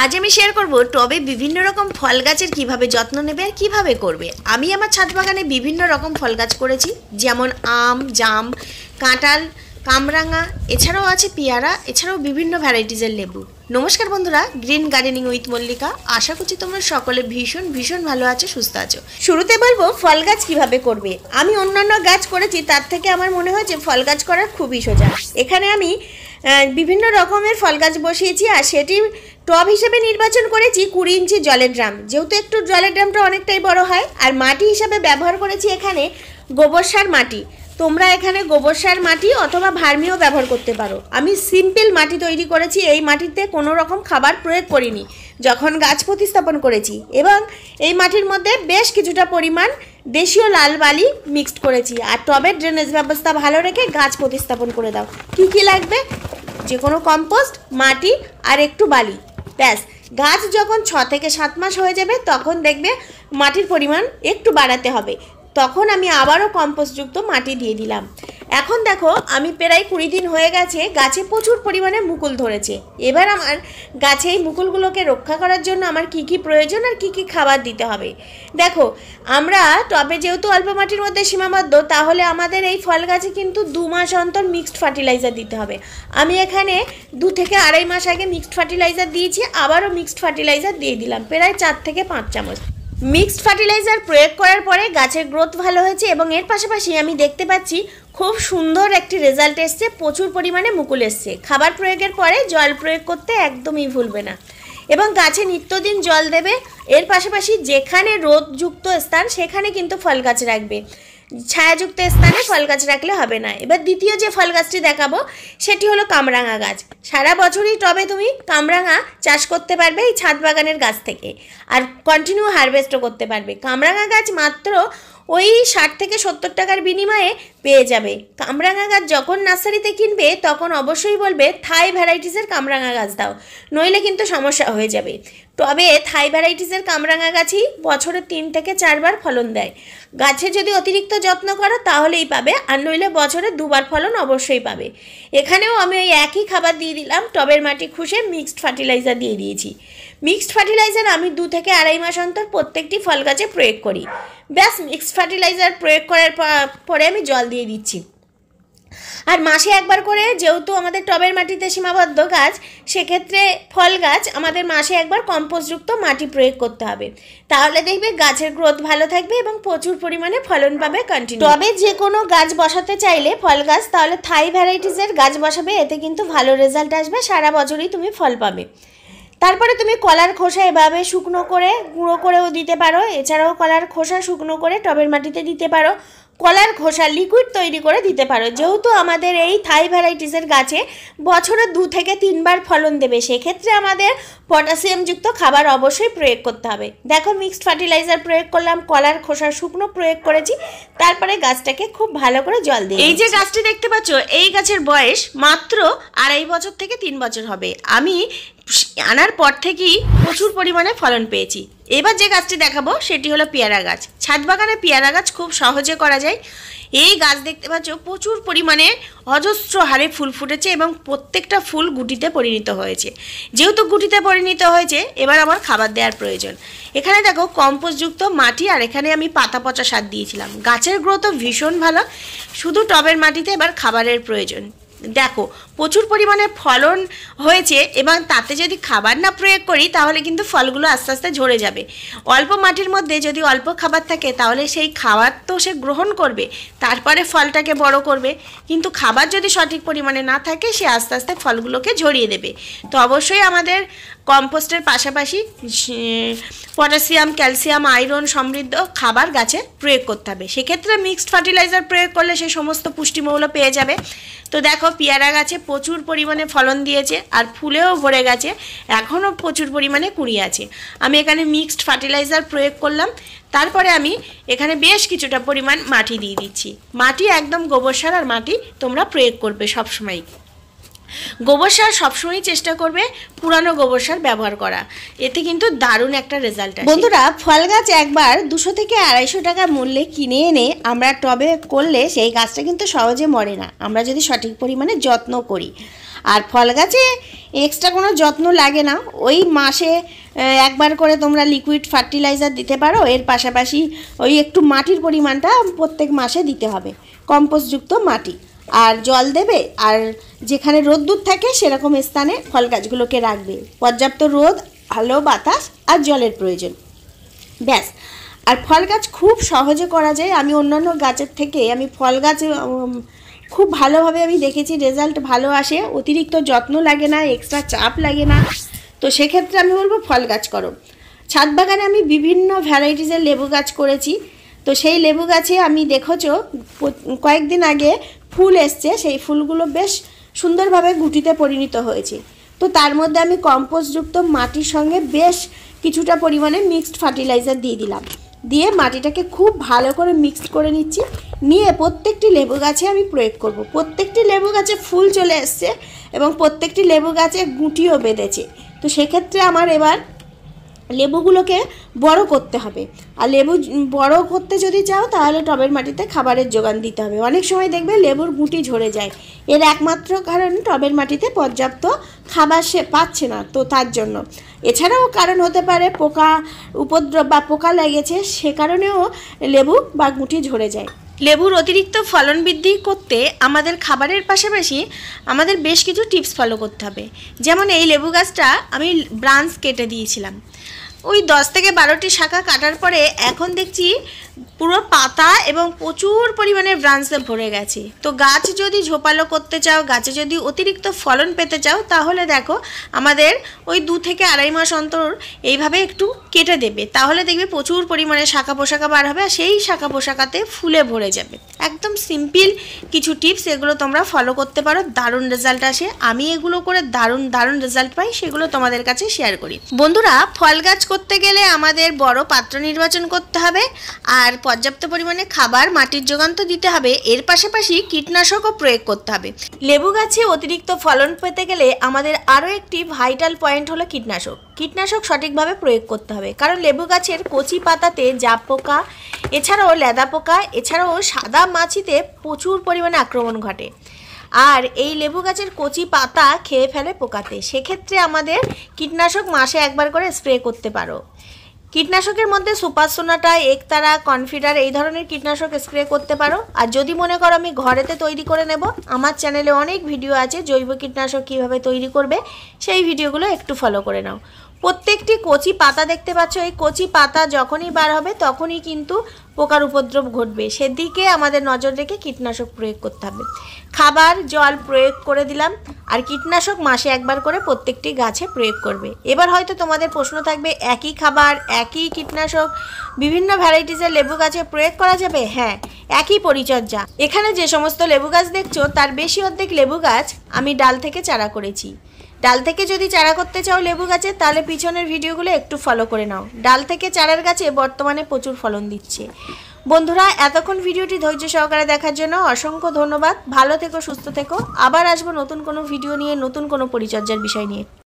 আজ আমি শেয়ার করব টবে বিভিন্ন রকম ফল গাছের কিভাবে যত্ন নেবে আর কিভাবে করবে। আমি আমার ছাদ বাগানে বিভিন্ন রকম ফল গাছ করেছি, যেমন আম, জাম, কাঁঠাল, কামরাঙা, এছাড়াও আছে পেয়ারা, এছাড়াও বিভিন্ন ভ্যারাইটিসের লেবু। নমস্কার বন্ধুরা, গ্রিন গার্ডেনিং উইথ মল্লিকা। আশা করছি তোমরা সকলে ভীষণ ভালো আছো, সুস্থ আছো। শুরুতে বলবো ফল গাছ কিভাবে করবে। আমি অন্যান্য গাছ করেছি, তার থেকে আমার মনে হয়েছে ফল গাছ করার খুবই সোজা। এখানে আমি বিভিন্ন রকমের ফল গাছ বসিয়েছি, আর সেটি টব হিসেবে নির্বাচন করেছি 20 ইঞ্চি জলের ড্রাম, যেহেতু একটু জলের ড্রামটা অনেকটাই বড় হয়। আর মাটি হিসাবে ব্যবহার করেছি এখানে গোবর সার মাটি। তোমরা এখানে গোবর সার মাটি অথবা ভার্মিও ব্যবহার করতে পারো। আমি সিম্পল মাটি তৈরি করেছি, এই মাটিতে কোনো রকম খাবার প্রয়োগ করিনি যখন গাছ প্রতিস্থাপন করেছি, এবং এই মাটির মধ্যে বেশ কিছুটা পরিমাণ দেশীয় লাল বালি মিক্সড করেছি। আর টবের ড্রেনেজ ব্যবস্থা ভালো রেখে গাছ প্রতিস্থাপন করে দাও। কি লাগবে? যে কোনো কম্পোস্ট, মাটি আর একটু বালি, ব্যাস। গাছ যখন 6 থেকে 7 মাস হয়ে যাবে তখন দেখবে মাটির পরিমাণ একটু বাড়াতে হবে, তখন আমি আবারও কম্পোস্টযুক্ত মাটি দিয়ে দিলাম। এখন দেখো আমি প্রায় 20 দিন হয়ে গেছে, গাছে প্রচুর পরিমাণে মুকুল ধরেছে। এবার আমার গাছে এই মুকুলগুলোকে রক্ষা করার জন্য আমার কি প্রয়োজন আর কি খাবার দিতে হবে। দেখো, আমরা টবে যেহেতু অল্প মাটির মধ্যে সীমাবদ্ধ, তাহলে আমাদের এই ফল গাছে কিন্তু 2 মাস অন্তর মিক্সড ফার্টিলাইজার দিতে হবে। আমি এখানে 2 থেকে আড়াই মাস আগে মিক্সড ফার্টিলাইজার দিয়েছি, আবারও মিক্সড ফার্টিলাইজার দিয়ে দিলাম প্রায় 4 থেকে 5 চামচ। মিক্সড ফার্টিলাইজার প্রয়োগ করার পরে গাছের গ্রোথ ভালো হয়েছে, এবং এর পাশাপাশি আমি দেখতে পাচ্ছি খুব সুন্দর একটি রেজাল্ট এসছে, প্রচুর পরিমাণে মুকুল এসছে। খাবার প্রয়োগের পরে জল প্রয়োগ করতে একদমই ভুলবে না, এবং গাছে নিত্যদিন জল দেবে। এর পাশাপাশি যেখানে রোদযুক্ত স্থান সেখানে কিন্তু ফল গাছ রাখবে, ছায়াযুক্ত স্থানে ফল গাছ রাখলে হবে না। এবার দ্বিতীয় যে ফল গাছটি দেখাবো সেটি হলো কামরাঙা গাছ। সারা বছরই টবে তুমি কামরাঙা চাষ করতে পারবে এই ছাদ বাগানের গাছ থেকে, আর কন্টিনিউ হারভেস্টও করতে পারবে। কামরাঙা গাছ মাত্র ওই 60 থেকে 70 টাকার বিনিময়ে পেয়ে যাবে। কামরাঙা গাছ যখন নার্সারিতে কিনবে তখন অবশ্যই বলবে থাই ভ্যারাইটিসের কামরাঙা গাছ দাও, নইলে কিন্তু সমস্যা হয়ে যাবে। তবে থাই ভ্যারাইটিসের কামরাঙা গাছই বছরে 3 থেকে 4 বার ফলন দেয়। গাছে যদি অতিরিক্ত যত্ন করো তাহলেই পাবে, আর নইলে বছরে 2 বার ফলন অবশ্যই পাবে। এখানেও আমি ওই একই খাবার দিয়ে দিলাম, টবের মাটি খুশে মিক্সড ফার্টিলাইজার দিয়ে দিয়েছি। মিক্সড ফার্টিলাইজার আমি 2 থেকে আড়াই মাস অন্তর প্রত্যেকটি ফল গাছে প্রয়োগ করি। ব্যাস, মিক্সড ফার্টিলাইজার প্রয়োগ করার পরে আমি জল দিয়ে দিচ্ছি। আর মাসে একবার করে, যেহেতু আমাদের টবের মাটিতে সীমাবদ্ধ গাছ, সেক্ষেত্রে ফল গাছ আমাদের মাসে একবার কম্পোস্টযুক্ত মাটি প্রয়োগ করতে হবে। তাহলে দেখবে গাছের গ্রোথ ভালো থাকবে এবং প্রচুর পরিমাণে ফলন পাবে কন্টিনিউ। টবে যে কোনো গাছ বসাতে চাইলে ফল গাছ, তাহলে থাই ভ্যারাইটিসের গাছ বসাবে, এতে কিন্তু ভালো রেজাল্ট আসবে, সারা বছরই তুমি ফল পাবে। তারপরে তুমি কলার খোসা এভাবে শুকনো করে গুঁড়ো করেও দিতে পারো, এছাড়াও কলার খোসা শুকনো করে টবের মাটিতে দিতে পারো, কলার খোসা লিকুইড তৈরি করে দিতে পারো। যেহেতু আমাদের এই থাই ভ্যারাইটিসের গাছে বছরে 2 থেকে 3 বার ফলন দেবে, সেক্ষেত্রে আমাদের পটাশিয়ামযুক্ত খাবার অবশ্যই প্রয়োগ করতে হবে। দেখো, মিক্সড ফার্টিলাইজার প্রয়োগ করলাম, কলার খোসা শুকনো প্রয়োগ করেছি, তারপরে গাছটাকে খুব ভালো করে জল দিয়ে। এই যে গাছটি দেখতে পাচ্ছ, এই গাছের বয়স মাত্র 2.5 বছর থেকে 3 বছর হবে। আমি আনার পর থেকেই প্রচুর পরিমাণে ফলন পেয়েছি। এবার যে গাছটি দেখাবো সেটি হলো পেয়ারা গাছ। ছাদ বাগানে পেয়ারা গাছ খুব সহজে করা যায়। এই গাছ দেখতে পাচ্ছ প্রচুর পরিমাণে অজস্র হারে ফুল ফুটেছে, এবং প্রত্যেকটা ফুল গুটিতে পরিণত হয়েছে। যেহেতু গুটিতে পরিণত হয়েছে, এবার আমার খাবার দেওয়ার প্রয়োজন। এখানে দেখো কম্পোস্টযুক্ত মাটি, আর এখানে আমি পাতা পচা সার দিয়েছিলাম। গাছের গ্রোথও ভীষণ ভালো, শুধু টবের মাটিতে এবার খাবারের প্রয়োজন। দেখো প্রচুর পরিমাণে ফলন হয়েছে, এবং তাতে যদি খাবার না প্রয়োগ করি তাহলে কিন্তু ফলগুলো আস্তে আস্তে ঝরে যাবে। অল্প মাটির মধ্যে যদি অল্প খাবার থাকে তাহলে সেই খাবার তো সে গ্রহণ করবে, তারপরে ফলটাকে বড় করবে, কিন্তু খাবার যদি সঠিক পরিমাণে না থাকে সে আস্তে আস্তে ফলগুলোকে ঝরিয়ে দেবে। তো অবশ্যই আমাদের কম্পোস্টের পাশাপাশি পটাশিয়াম, ক্যালসিয়াম, আয়রন সমৃদ্ধ খাবার গাছে প্রয়োগ করতে হবে। সেক্ষেত্রে মিক্সড ফার্টিলাইজার প্রয়োগ করলে সে সমস্ত পুষ্টিমৌল পেয়ে যাবে। তো দেখো পেয়ারা গাছে প্রচুর পরিমাণে ফলন দিয়েছে, আর ফুলেও ভরে গেছে, এখনও প্রচুর পরিমাণে কুঁড়ি আছে। আমি এখানে মিক্সড ফার্টিলাইজার প্রয়োগ করলাম, তারপরে আমি এখানে বেশ কিছুটা পরিমাণ মাটি দিয়ে দিচ্ছি। মাটি একদম গোবর সার আর মাটি তোমরা প্রয়োগ করবে সবসময়। গোবর সার সবসময় চেষ্টা করবে পুরানো গোবর সার ব্যবহার করা, এতে কিন্তু দারুণ একটা রেজাল্ট আসে। বন্ধুরা, ফল গাছ একবার 200 থেকে 250 টাকা মূল্যে কিনে এনে আমরা টবে করলে সেই গাছটা কিন্তু সহজে মরে না, আমরা যদি সঠিক পরিমাণে যত্ন করি। আর ফল গাছে এক্সট্রা কোনো যত্ন লাগে না, ওই মাসে একবার করে তোমরা লিকুইড ফার্টিলাইজার দিতে পারো, এর পাশাপাশি ওই একটু মাটির পরিমাণটা প্রত্যেক মাসে দিতে হবে, কম্পোস্টযুক্ত মাটি, আর জল দেবে। আর যেখানে রোদ্দুর থাকে সেরকম স্থানে ফল গাছগুলোকে রাখবে, পর্যাপ্ত রোদ, আলো বাতাস আর জলের প্রয়োজন, ব্যাস। আর ফল গাছ খুব সহজে করা যায়। আমি অন্যান্য গাছের থেকে আমি ফল গাছ খুব ভালোভাবে আমি দেখেছি, রেজাল্ট ভালো আসে, অতিরিক্ত যত্ন লাগে না, এক্সট্রা চাপ লাগে না। তো সেক্ষেত্রে আমি বলবো ফল গাছ করো। ছাদ বাগানে আমি বিভিন্ন ভ্যারাইটিসের লেবু গাছ করেছি। তো সেই লেবু গাছে আমি দেখেছো কয়েকদিন আগে ফুল এসছে, সেই ফুলগুলো বেশ সুন্দরভাবে গুটিতে পরিণত হয়েছে। তো তার মধ্যে আমি কম্পোস্টযুক্ত মাটির সঙ্গে বেশ কিছুটা পরিমাণে মিক্সড ফার্টিলাইজার দিয়ে দিলাম, দিয়ে মাটিটাকে খুব ভালো করে মিক্সড করে নিচ্ছি, নিয়ে প্রত্যেকটি লেবু গাছে আমি প্রয়োগ করব। প্রত্যেকটি লেবু গাছে ফুল চলে এসছে এবং প্রত্যেকটি লেবু গাছে গুটিও বেঁধেছে। তো সেক্ষেত্রে আমার এবার লেবুগুলোকে বড় করতে হবে। আর লেবু বড় করতে যদি চাও তাহলে টবের মাটিতে খাবারের যোগান দিতে হবে। অনেক সময় দেখবে লেবুর গুটি ঝরে যায়, এর একমাত্র কারণ টবের মাটিতে পর্যাপ্ত খাবার সে পাচ্ছে না, তো তার জন্য। এছাড়াও কারণ হতে পারে পোকা উপদ্রব বা পোকা লেগেছে, সে কারণেও লেবু বা গুটি ঝরে যায়। লেবুর অতিরিক্ত ফলন বৃদ্ধি করতে আমাদের খাবারের পাশাপাশি আমাদের বেশ কিছু টিপস ফলো করতে হবে। যেমন এই লেবু গাছটা আমি ব্রাঞ্চ কেটে দিয়েছিলাম, ওই 10 থেকে 12টি শাখা কাটার পরে এখন দেখছি পুরো পাতা এবং প্রচুর পরিমাণে ব্রাঞ্চে ভরে গেছে। তো গাছ যদি ঝোপালো করতে চাও, গাছে যদি অতিরিক্ত ফলন পেতে চাও, তাহলে দেখো আমাদের ওই 2 থেকে 2.5 মাস অন্তর এইভাবে একটু কেটে দেবে, তাহলে দেখবে প্রচুর পরিমাণে শাখা পোশাকা বার হবে, আর সেই শাখা পোশাকাতে ফুলে ভরে যাবে। একদম সিম্পল কিছু টিপস, এগুলো তোমরা ফলো করতে পারো, দারুণ রেজাল্ট আসে। আমি এগুলো করে দারুণ রেজাল্ট পাই, সেগুলো তোমাদের কাছে শেয়ার করি। বন্ধুরা, ফল গাছ করতে গেলে আমাদের বড় পাত্র নির্বাচন করতে হবে, আর পর্যাপ্ত পরিমাণে খাবার মাটির যোগান তো দিতে হবে, এর পাশাপাশি কীটনাশকও প্রয়োগ করতে হবে। লেবু গাছে অতিরিক্ত ফলন পেতে গেলে আমাদের আরও একটি ভাইটাল পয়েন্ট হলো কীটনাশক। কীটনাশক সঠিকভাবে প্রয়োগ করতে হবে, কারণ লেবু গাছের কচি পাতাতে জাপ পোকা, এছাড়াও লেদা পোকা, এছাড়াও সাদা মাছিতে প্রচুর পরিমাণে আক্রমণ ঘটে, আর এই লেবু গাছের কচি পাতা খেয়ে ফেলে পোকাতে। সেক্ষেত্রে আমাদের কীটনাশক মাসে একবার করে স্প্রে করতে পারো। কীটনাশকের মধ্যে সুপার সোনাটা, একতারা, কনফিডার এই ধরনের কীটনাশক স্প্রে করতে পারো। আর যদি মনে করো আমি ঘরেতে তৈরি করে নেব, আমার চ্যানেলে অনেক ভিডিও আছে জৈব কীটনাশক কীভাবে তৈরি করবে, সেই ভিডিওগুলো একটু ফলো করে নাও। প্রত্যেকটি কচি পাতা দেখতে পাচ্ছ, এই কচি পাতা যখনই বার হবে তখনই কিন্তু পোকার উপদ্রব ঘটবে, সেদিকে আমাদের নজর রেখে কীটনাশক প্রয়োগ করতে হবে। খাবার জল প্রয়োগ করে দিলাম, আর কীটনাশক মাসে একবার করে প্রত্যেকটি গাছে প্রয়োগ করবে। এবার হয়তো তোমাদের প্রশ্ন থাকবে, একই খাবার একই কীটনাশক বিভিন্ন ভ্যারাইটিসের লেবু গাছে প্রয়োগ করা যাবে? হ্যাঁ, একই পরিচর্যা। এখানে যে সমস্ত লেবু গাছ দেখছো তার বেশি অর্ধেক লেবু গাছ আমি ডাল থেকে চারা করেছি। ডাল থেকে যদি চারা করতে চাও লেবু গাছে, তাহলে পিছনের ভিডিওগুলো একটু ফলো করে নাও। ডাল থেকে চারার গাছে বর্তমানে প্রচুর ফলন দিচ্ছে। বন্ধুরা, এতক্ষণ ভিডিওটি ধৈর্য সহকারে দেখার জন্য অসংখ্য ধন্যবাদ। ভালো থেকো, সুস্থ থেকো। আবার আসবো নতুন কোনো ভিডিও নিয়ে, নতুন কোনো পরিচর্যার বিষয় নিয়ে।